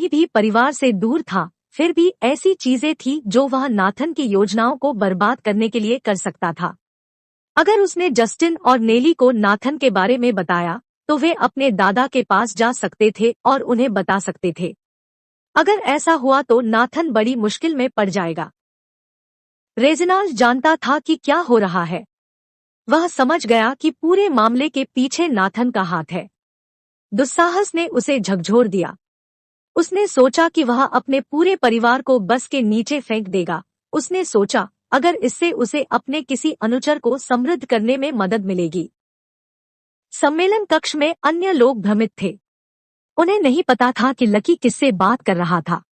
भी परिवार से दूर था, फिर भी ऐसी चीजें थी जो वह नाथन की योजनाओं को बर्बाद करने के लिए कर सकता था। अगर उसने जस्टिन और नेली को नाथन के बारे में बताया तो वे अपने दादा के पास जा सकते थे और उन्हें बता सकते थे। अगर ऐसा हुआ तो नाथन बड़ी मुश्किल में पड़ जाएगा। रेजिनाल्ड जानता था कि क्या हो रहा है। वह समझ गया कि पूरे मामले के पीछे नाथन का हाथ है। दुस्साहस ने उसे झकझोर दिया। उसने सोचा कि वह अपने पूरे परिवार को बस के नीचे फेंक देगा। उसने सोचा अगर इससे उसे अपने किसी अनुचर को समृद्ध करने में मदद मिलेगी। सम्मेलन कक्ष में अन्य लोग भ्रमित थे। उन्हें नहीं पता था कि लकी किससे बात कर रहा था।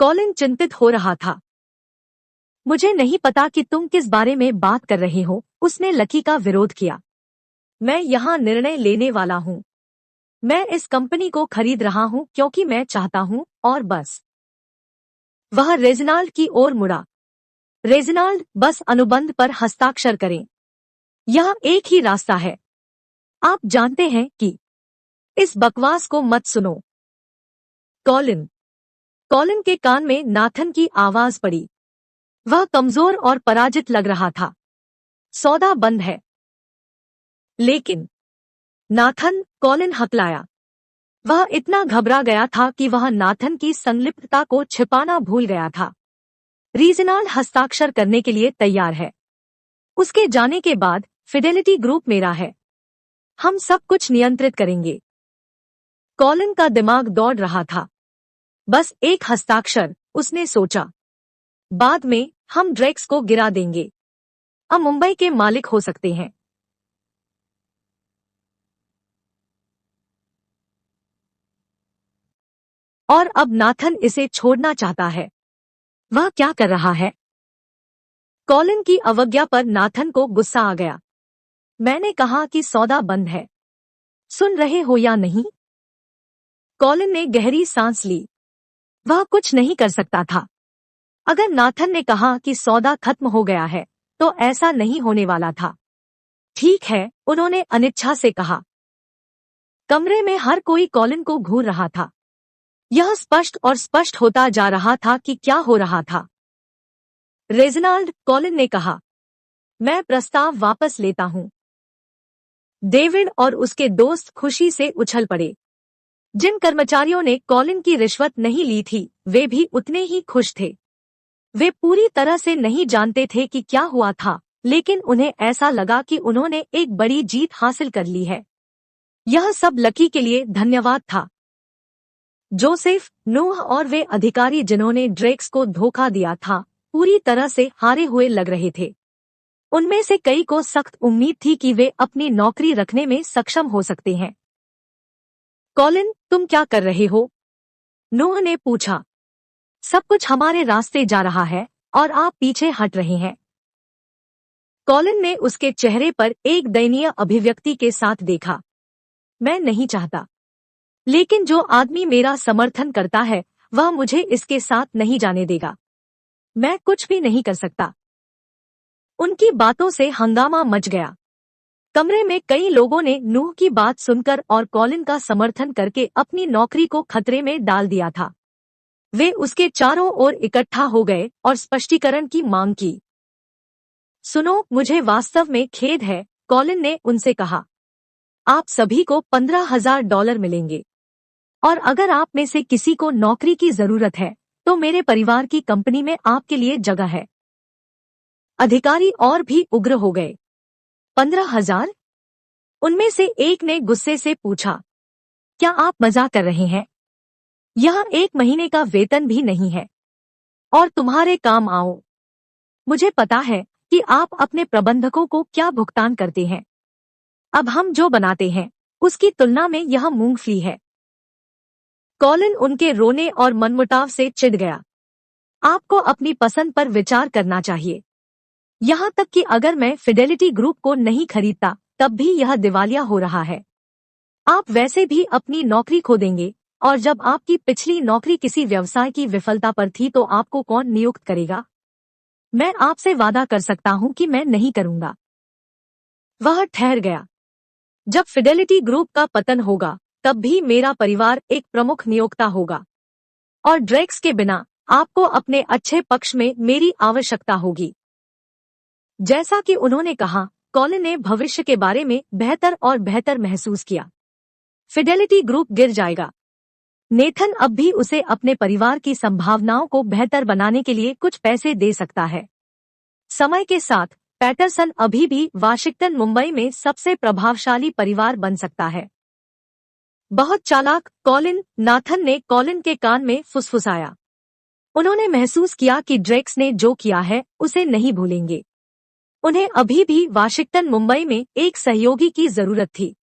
कॉलिन चिंतित हो रहा था। मुझे नहीं पता कि तुम किस बारे में बात कर रहे हो, उसने लकी का विरोध किया। मैं यहाँ निर्णय लेने वाला हूँ। मैं इस कंपनी को खरीद रहा हूँ क्योंकि मैं चाहता हूँ, और बस। वह रेजिनाल्ड की ओर मुड़ा। रेजिनाल्ड, बस अनुबंध पर हस्ताक्षर करें। यह एक ही रास्ता है। आप जानते हैं कि इस बकवास को मत सुनो। कॉलिन के कान में नाथन की आवाज पड़ी। वह कमजोर और पराजित लग रहा था। सौदा बंद है। लेकिन नाथन, कॉलिन हकलाया। वह इतना घबरा गया था कि वह नाथन की संलिप्तता को छिपाना भूल गया था। रेजिनाल्ड हस्ताक्षर करने के लिए तैयार है। उसके जाने के बाद फिडेलिटी ग्रुप मेरा है। हम सब कुछ नियंत्रित करेंगे। कॉलिन का दिमाग दौड़ रहा था। बस एक हस्ताक्षर, उसने सोचा। बाद में हम ड्रेक्स को गिरा देंगे। अब मुंबई के मालिक हो सकते हैं। और अब नाथन इसे छोड़ना चाहता है। वह क्या कर रहा है? कॉलिन की अवज्ञा पर नाथन को गुस्सा आ गया। मैंने कहा कि सौदा बंद है। सुन रहे हो या नहीं? कॉलिन ने गहरी सांस ली। वह कुछ नहीं कर सकता था। अगर नाथन ने कहा कि सौदा खत्म हो गया है, तो ऐसा नहीं होने वाला था। ठीक है, उन्होंने अनिच्छा से कहा। कमरे में हर कोई कॉलिन को घूर रहा था। यह स्पष्ट और स्पष्ट होता जा रहा था कि क्या हो रहा था। रेजिनाल्ड, कॉलिन ने कहा, मैं प्रस्ताव वापस लेता हूं। डेविड और उसके दोस्त खुशी से उछल पड़े। जिन कर्मचारियों ने कॉलिन की रिश्वत नहीं ली थी, वे भी उतने ही खुश थे। वे पूरी तरह से नहीं जानते थे कि क्या हुआ था, लेकिन उन्हें ऐसा लगा कि उन्होंने एक बड़ी जीत हासिल कर ली है। यह सब लकी के लिए धन्यवाद था। जोसेफ, नूह और वे अधिकारी जिन्होंने ड्रेक्स को धोखा दिया था, पूरी तरह से हारे हुए लग रहे थे। उनमें से कई को सख्त उम्मीद थी कि वे अपनी नौकरी रखने में सक्षम हो सकते हैं। कॉलिन, तुम क्या कर रहे हो? नूह ने पूछा। सब कुछ हमारे रास्ते जा रहा है और आप पीछे हट रहे हैं। कॉलिन ने उसके चेहरे पर एक दयनीय अभिव्यक्ति के साथ देखा। मैं नहीं चाहता, लेकिन जो आदमी मेरा समर्थन करता है वह मुझे इसके साथ नहीं जाने देगा। मैं कुछ भी नहीं कर सकता। उनकी बातों से हंगामा मच गया। कमरे में कई लोगों ने नूह की बात सुनकर और कॉलिन का समर्थन करके अपनी नौकरी को खतरे में डाल दिया था। वे उसके चारों ओर इकट्ठा हो गए और स्पष्टीकरण की मांग की। सुनो, मुझे वास्तव में खेद है, कॉलिन ने उनसे कहा। आप सभी को $15,000 मिलेंगे। और अगर आप में से किसी को नौकरी की जरूरत है, तो मेरे परिवार की कंपनी में आपके लिए जगह है। अधिकारी और भी उग्र हो गए। 15,000? उनमें से एक ने गुस्से से पूछा, क्या आप मजाक कर रहे हैं? यह 1 महीने का वेतन भी नहीं है। और तुम्हारे काम आओ। मुझे पता है कि आप अपने प्रबंधकों को क्या भुगतान करते हैं। अब हम जो बनाते हैं, उसकी तुलना में यह मूंगफली है। कॉलिन उनके रोने और मनमुटाव से चिढ़ गया। आपको अपनी पसंद पर विचार करना चाहिए। यहाँ तक कि अगर मैं फिडेलिटी ग्रुप को नहीं खरीदता, तब भी यह दिवालिया हो रहा है। आप वैसे भी अपनी नौकरी खो देंगे, और जब आपकी पिछली नौकरी किसी व्यवसाय की विफलता पर थी तो आपको कौन नियुक्त करेगा? मैं आपसे वादा कर सकता हूँ कि मैं नहीं करूँगा। वह ठहर गया। जब फिडेलिटी ग्रुप का पतन होगा, तब भी मेरा परिवार एक प्रमुख नियोक्ता होगा। और ड्रेक्स के बिना आपको अपने अच्छे पक्ष में मेरी आवश्यकता होगी। जैसा कि उन्होंने कहा, कॉलिन ने भविष्य के बारे में बेहतर और बेहतर महसूस किया। फिडेलिटी ग्रुप गिर जाएगा। नेथन अब भी उसे अपने परिवार की संभावनाओं को बेहतर बनाने के लिए कुछ पैसे दे सकता है। समय के साथ पैटरसन अभी भी वाशिंगटन मुंबई में सबसे प्रभावशाली परिवार बन सकता है। बहुत चालाक कॉलिन, नाथन ने कॉलिन के कान में फुसफुसाया। उन्होंने महसूस किया कि ड्रेक्स ने जो किया है उसे नहीं भूलेंगे। उन्हें अभी भी वाशिंगटन मुंबई में एक सहयोगी की जरूरत थी।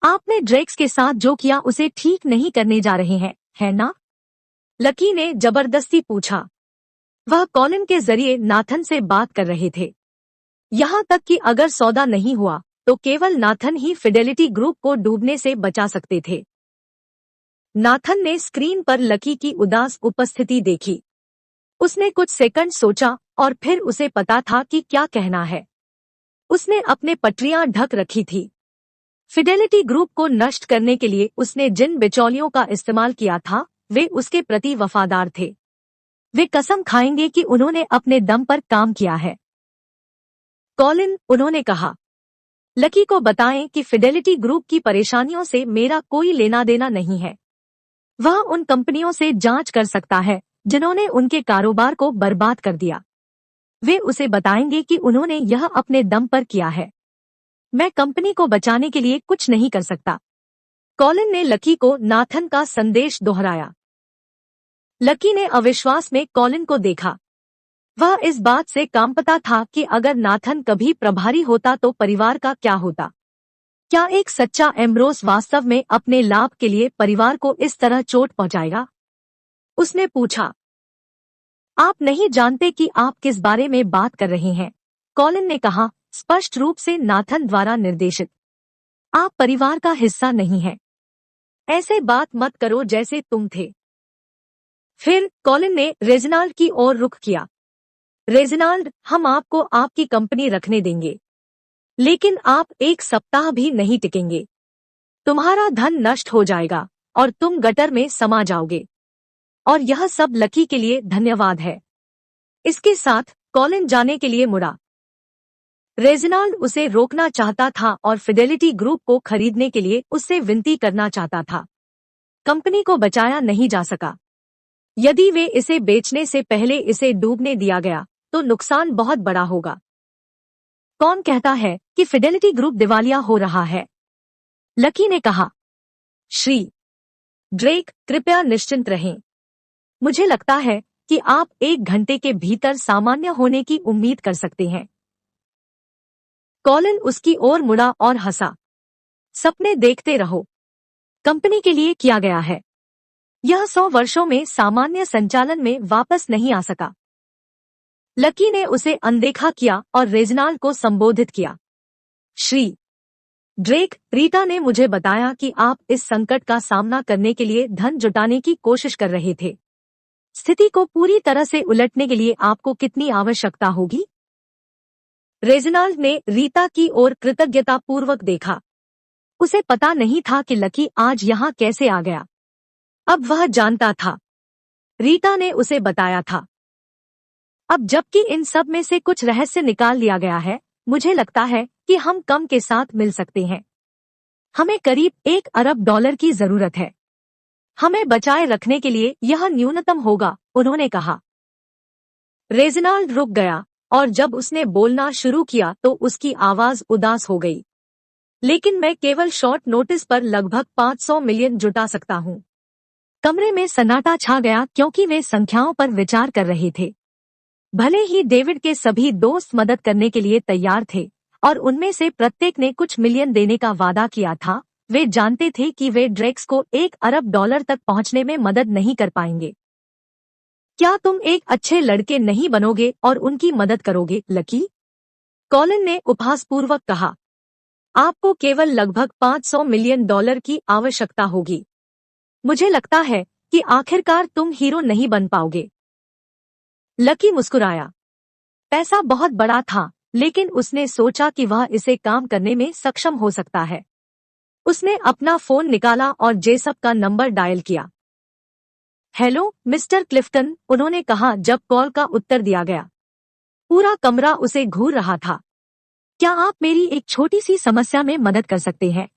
आपने ड्रेक्स के साथ जो किया उसे ठीक नहीं करने जा रहे हैं, है ना? लकी ने जबरदस्ती पूछा। वह कॉलिन के जरिए नाथन से बात कर रहे थे। यहाँ तक कि अगर सौदा नहीं हुआ तो केवल नाथन ही फिडेलिटी ग्रुप को डूबने से बचा सकते थे। नाथन ने स्क्रीन पर लकी की उदास उपस्थिति देखी। उसने कुछ सेकंड सोचा और फिर उसे पता था कि क्या कहना है। उसने अपने पटरियां ढक रखी थी। फिडेलिटी ग्रुप को नष्ट करने के लिए उसने जिन बिचौलियों का इस्तेमाल किया था वे उसके प्रति वफादार थे। वे कसम खाएंगे कि उन्होंने अपने दम पर काम किया है। कॉलिन, उन्होंने कहा, लकी को बताएं कि फिडेलिटी ग्रुप की परेशानियों से मेरा कोई लेना देना नहीं है। वह उन कंपनियों से जांच कर सकता है जिन्होंने उनके कारोबार को बर्बाद कर दिया। वे उसे बताएंगे कि उन्होंने यह अपने दम पर किया है। मैं कंपनी को बचाने के लिए कुछ नहीं कर सकता। कॉलिन ने लकी को नाथन का संदेश दोहराया। लकी ने अविश्वास में कॉलिन को देखा। वह इस बात से कांपता था कि अगर नाथन कभी प्रभारी होता तो परिवार का क्या होता। क्या एक सच्चा एम्ब्रोस वास्तव में अपने लाभ के लिए परिवार को इस तरह चोट पहुंचाएगा? उसने पूछा। आप नहीं जानते कि आप किस बारे में बात कर रहे हैं, कॉलिन ने कहा, स्पष्ट रूप से नाथन द्वारा निर्देशित। आप परिवार का हिस्सा नहीं हैं। ऐसे बात मत करो जैसे तुम थे। फिर कॉलिन ने रेजिनाल्ड की ओर रुख किया। रेजिनाल्ड, हम आपको आपकी कंपनी रखने देंगे, लेकिन आप एक सप्ताह भी नहीं टिकेंगे। तुम्हारा धन नष्ट हो जाएगा और तुम गटर में समा जाओगे। और यह सब लकी के लिए धन्यवाद है। इसके साथ कॉलिन जाने के लिए मुड़ा। रेजिनाल्ड उसे रोकना चाहता था और फिडेलिटी ग्रुप को खरीदने के लिए उससे विनती करना चाहता था। कंपनी को बचाया नहीं जा सका। यदि वे इसे बेचने से पहले इसे डूबने दिया गया तो नुकसान बहुत बड़ा होगा। कौन कहता है कि फिडेलिटी ग्रुप दिवालिया हो रहा है? लकी ने कहा। श्री ड्रेक, कृपया निश्चिंत रहें। मुझे लगता है कि आप 1 घंटे के भीतर सामान्य होने की उम्मीद कर सकते हैं। कॉलिन उसकी ओर मुड़ा और हंसा। सपने देखते रहो। कंपनी के लिए किया गया है। यह 100 वर्षों में सामान्य संचालन में वापस नहीं आ सका। लकी ने उसे अनदेखा किया और रेजिनाल्ड को संबोधित किया। श्री ड्रेक, रीटा ने मुझे बताया कि आप इस संकट का सामना करने के लिए धन जुटाने की कोशिश कर रहे थे। स्थिति को पूरी तरह से उलटने के लिए आपको कितनी आवश्यकता होगी? रेजिनाल्ड ने रीता की ओर कृतज्ञतापूर्वक देखा। उसे पता नहीं था कि लकी आज यहाँ कैसे आ गया। अब वह जानता था। रीटा ने उसे बताया था। अब जबकि इन सब में से कुछ रहस्य निकाल लिया गया है, मुझे लगता है कि हम कम के साथ मिल सकते हैं। हमें करीब $1 अरब की जरूरत है। हमें बचाए रखने के लिए यह न्यूनतम होगा, उन्होंने कहा। रेजिनाल्ड रुक गया और जब उसने बोलना शुरू किया तो उसकी आवाज उदास हो गई। लेकिन मैं केवल शॉर्ट नोटिस पर लगभग 500 मिलियन जुटा सकता हूँ। कमरे में सन्नाटा छा गया क्योंकि वे संख्याओं पर विचार कर रहे थे। भले ही डेविड के सभी दोस्त मदद करने के लिए तैयार थे और उनमें से प्रत्येक ने कुछ मिलियन देने का वादा किया था, वे जानते थे कि वे ड्रेक्स को $1 अरब तक पहुंचने में मदद नहीं कर पाएंगे। क्या तुम एक अच्छे लड़के नहीं बनोगे और उनकी मदद करोगे, लकी? कॉलिन ने उपहासपूर्वक कहा। आपको केवल लगभग $500 मिलियन की आवश्यकता होगी। मुझे लगता है कि आखिरकार तुम हीरो नहीं बन पाओगे। लकी मुस्कुराया। पैसा बहुत बड़ा था, लेकिन उसने सोचा कि वह इसे काम करने में सक्षम हो सकता है। उसने अपना फोन निकाला और जेसप का नंबर डायल किया। हेलो मिस्टर क्लिफ्टन, उन्होंने कहा जब कॉल का उत्तर दिया गया। पूरा कमरा उसे घूर रहा था। क्या आप मेरी एक छोटी सी समस्या में मदद कर सकते हैं?